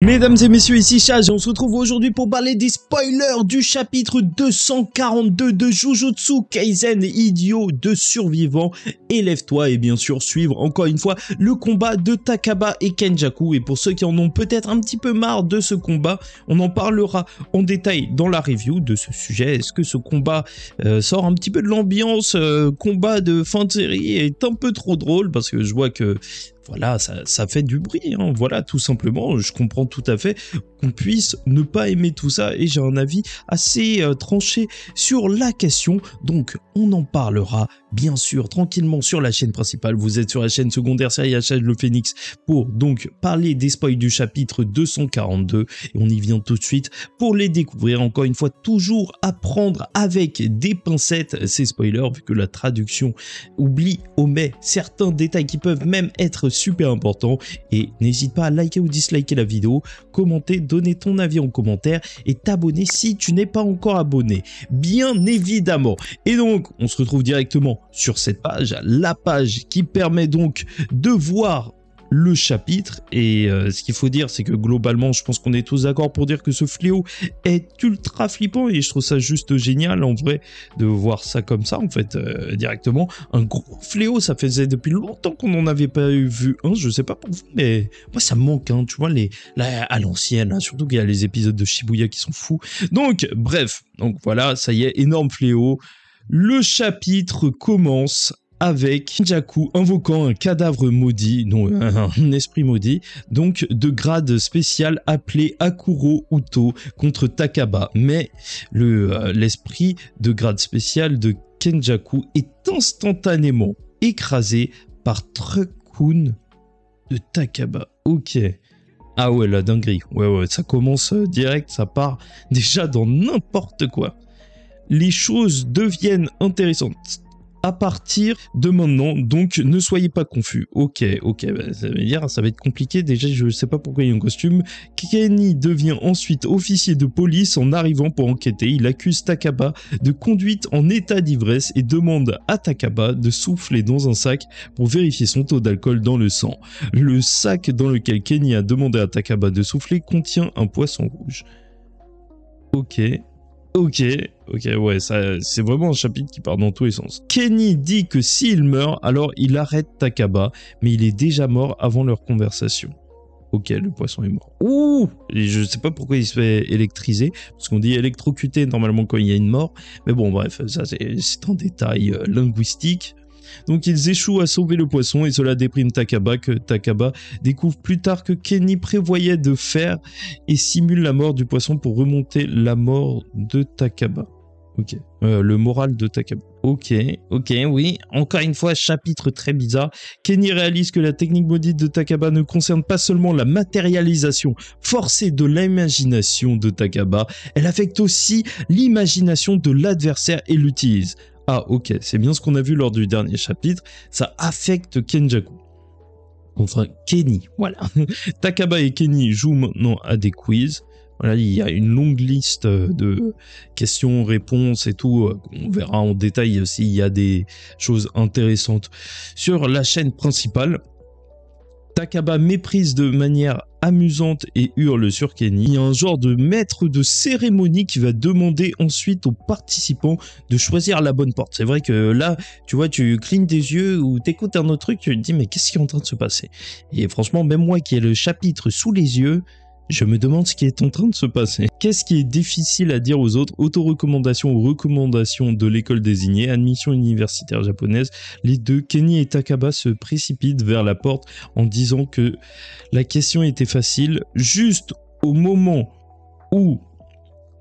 Mesdames et messieurs, ici Chaz et on se retrouve aujourd'hui pour parler des spoilers du chapitre 242 de Jujutsu Kaisen, idiot de survivants. Élève-toi et bien sûr suivre encore une fois le combat de Takaba et Kenjaku. Et pour ceux qui en ont peut-être un petit peu marre de ce combat, on en parlera en détail dans la review de ce sujet. Est-ce que ce combat sort un petit peu de l'ambiance combat de fin de série est un peu trop drôle parce que je vois que voilà, ça fait du bruit, hein. Voilà, tout simplement, je comprends tout à fait qu'on puisse ne pas aimer tout ça et j'ai un avis assez tranché sur la question, donc on en parlera bien sûr tranquillement sur la chaîne principale. Vous êtes sur la chaîne secondaire série Chaz le Phénix pour donc parler des spoils du chapitre 242 et on y vient tout de suite pour les découvrir. Encore une fois, toujours à prendre avec des pincettes ces spoilers vu que la traduction omet certains détails qui peuvent même être super important. Et n'hésite pas à liker ou disliker la vidéo, commenter, donner ton avis en commentaire et t'abonner si tu n'es pas encore abonné, bien évidemment. Et donc on se retrouve directement sur cette page, la page qui permet donc de voir le chapitre. Et ce qu'il faut dire, c'est que globalement je pense qu'on est tous d'accord pour dire que ce fléau est ultra flippant et je trouve ça juste génial en vrai de voir ça comme ça en fait directement. Un gros fléau, ça faisait depuis longtemps qu'on n'en avait pas vu un, je sais pas pour vous mais moi ça me manque, hein, tu vois, là, à l'ancienne, hein, surtout qu'il y a les épisodes de Shibuya qui sont fous. Donc bref, donc voilà, ça y est, énorme fléau. Le chapitre commence avec Kenjaku invoquant un cadavre maudit, non, un esprit maudit, donc de grade spécial appelé Akuro Uto contre Takaba. Mais l'esprit de grade spécial de Kenjaku est instantanément écrasé par Truck-kun de Takaba. Ok. Ah ouais, la dinguerie. Ouais, ça commence direct, ça part déjà dans n'importe quoi. Les choses deviennent intéressantes à partir de maintenant, donc ne soyez pas confus. Ok, bah, ça veut dire ça va être compliqué. Déjà, je sais pas pourquoi il y a un costume. Kenny devient ensuite officier de police en arrivant pour enquêter. Il accuse Takaba de conduite en état d'ivresse et demande à Takaba de souffler dans un sac pour vérifier son taux d'alcool dans le sang. Le sac dans lequel Kenny a demandé à Takaba de souffler contient un poisson rouge. Ok, ouais, ça, c'est vraiment un chapitre qui part dans tous les sens. Kenny dit que s'il meurt, alors il arrête Takaba, mais il est déjà mort avant leur conversation. Ok, le poisson est mort. Ouh! Et je sais pas pourquoi il se fait électriser, parce qu'on dit électrocuter normalement quand il y a une mort, mais bon, bref, ça c'est un détail linguistique. Donc ils échouent à sauver le poisson et cela déprime Takaba, que Takaba découvre plus tard que Kenny prévoyait de faire et simule la mort du poisson pour remonter la mort de Takaba. Ok, le moral de Takaba. Ok, oui, encore une fois, chapitre très bizarre. Kenny réalise que la technique maudite de Takaba ne concerne pas seulement la matérialisation forcée de l'imagination de Takaba, elle affecte aussi l'imagination de l'adversaire et l'utilise. Ah ok, c'est bien ce qu'on a vu lors du dernier chapitre, ça affecte Kenjaku. Enfin, Kenny, voilà. Takaba et Kenny jouent maintenant à des quiz. Voilà, il y a une longue liste de questions, réponses et tout. On verra en détail s'il y a des choses intéressantes sur la chaîne principale. Takaba méprise de manière amusante et hurle sur Kenny. Il y a un genre de maître de cérémonie qui va demander ensuite aux participants de choisir la bonne porte. C'est vrai que là, tu vois, tu clignes des yeux ou t'écoutes un autre truc, tu te dis mais qu'est-ce qui est en train de se passer? Et franchement, même moi qui ai le chapitre sous les yeux, je me demande ce qui est en train de se passer. Qu'est-ce qui est difficile à dire aux autres? Auto-recommandation ou recommandation de l'école désignée, admission universitaire japonaise. Les deux, Kenny et Takaba, se précipitent vers la porte en disant que la question était facile. Juste au moment où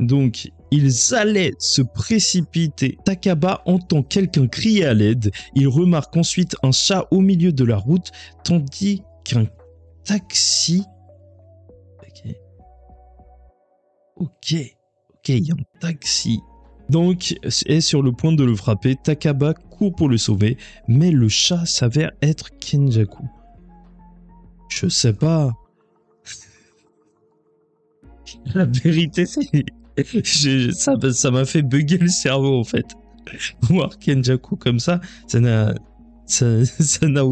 donc ils allaient se précipiter, Takaba entend quelqu'un crier à l'aide. Il remarque ensuite un chat au milieu de la route, tandis qu'un taxi... Ok, il y a un taxi. Donc, est sur le point de le frapper. Takaba court pour le sauver, mais le chat s'avère être Kenjaku. Je sais pas. La vérité, c'est... ça m'a fait bugger le cerveau, en fait. Voir Kenjaku comme ça n'a Ça n'a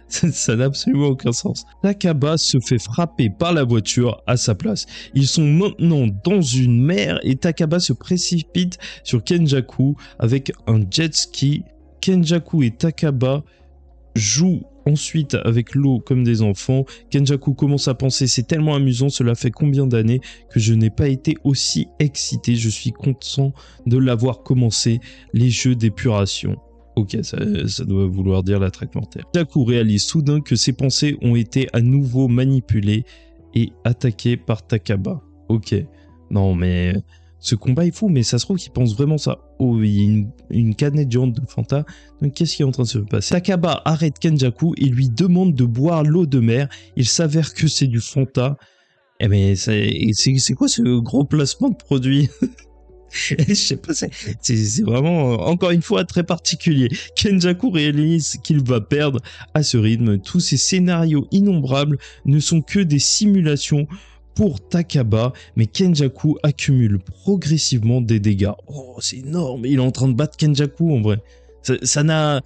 ça n'a absolument aucun sens. Takaba se fait frapper par la voiture à sa place. Ils sont maintenant dans une mer et Takaba se précipite sur Kenjaku avec un jet ski. Kenjaku et Takaba jouent ensuite avec l'eau comme des enfants. Kenjaku commence à penser, c'est tellement amusant, cela fait combien d'années que je n'ai pas été aussi excité. Je suis content de l'avoir commencé, les jeux d'épuration. Ok, ça doit vouloir dire la traque mortelle. Kenjaku réalise soudain que ses pensées ont été à nouveau manipulées et attaquées par Takaba. Ok, non mais ce combat est fou, mais ça se trouve qu'il pense vraiment ça. Oh, il y a une canette géante de Fanta. Donc qu'est-ce qui est en train de se passer? Takaba arrête Kenjaku et lui demande de boire l'eau de mer. Il s'avère que c'est du Fanta. Eh mais c'est quoi ce gros placement de produit? Je sais pas, c'est vraiment, encore une fois, très particulier. Kenjaku réalise qu'il va perdre à ce rythme. Tous ces scénarios innombrables ne sont que des simulations pour Takaba, mais Kenjaku accumule progressivement des dégâts. Oh, c'est énorme, il est en train de battre Kenjaku en vrai. Ça n'a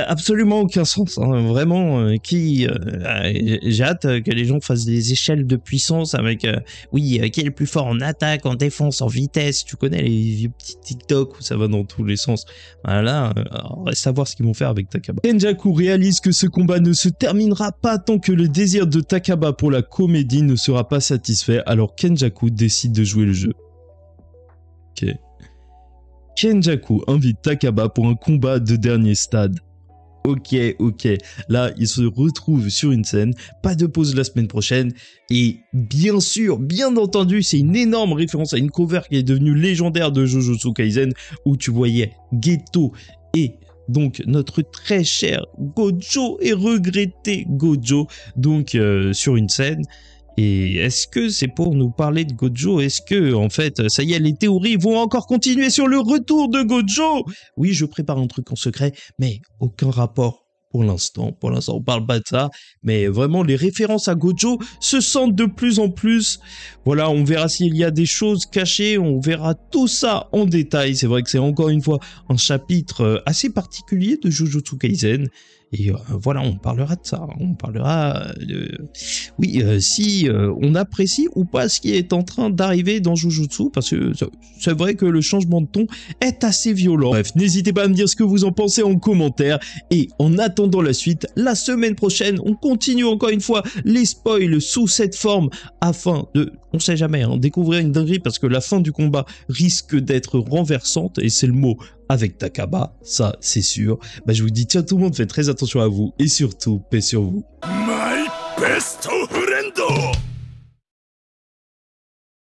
absolument aucun sens, hein. Vraiment, j'ai hâte que les gens fassent des échelles de puissance avec, oui, qui est le plus fort en attaque, en défense, en vitesse, tu connais les vieux petits TikTok où ça va dans tous les sens. Voilà, on reste à voir ce qu'ils vont faire avec Takaba. Kenjaku réalise que ce combat ne se terminera pas tant que le désir de Takaba pour la comédie ne sera pas satisfait, alors Kenjaku décide de jouer le jeu. Ok. Kenjaku invite Takaba pour un combat de dernier stade. Ok. Là, il se retrouve sur une scène, pas de pause la semaine prochaine, et bien sûr, bien entendu, c'est une énorme référence à une cover qui est devenue légendaire de Jujutsu Kaisen, où tu voyais Geto et donc notre très cher Gojo et regretté Gojo, donc sur une scène. Et est-ce que c'est pour nous parler de Gojo? Est-ce que, en fait, ça y est, les théories vont encore continuer sur le retour de Gojo? Oui, je prépare un truc en secret, mais aucun rapport pour l'instant. Pour l'instant, on parle pas de ça, mais vraiment, les références à Gojo se sentent de plus en plus. Voilà, on verra s'il y a des choses cachées, on verra tout ça en détail. C'est vrai que c'est encore une fois un chapitre assez particulier de Jujutsu Kaisen. Et voilà, on parlera de ça, on parlera de... Oui, si on apprécie ou pas ce qui est en train d'arriver dans Jujutsu, parce que c'est vrai que le changement de ton est assez violent. Bref, n'hésitez pas à me dire ce que vous en pensez en commentaire, et en attendant la suite, la semaine prochaine, on continue encore une fois les spoils sous cette forme, afin de, on sait jamais, hein, découvrir une dinguerie, parce que la fin du combat risque d'être renversante, et c'est le mot avec Takaba, ça c'est sûr. Bah, je vous dis tiens tout le monde, faites très attention à vous et surtout paix sur vous. My best friend.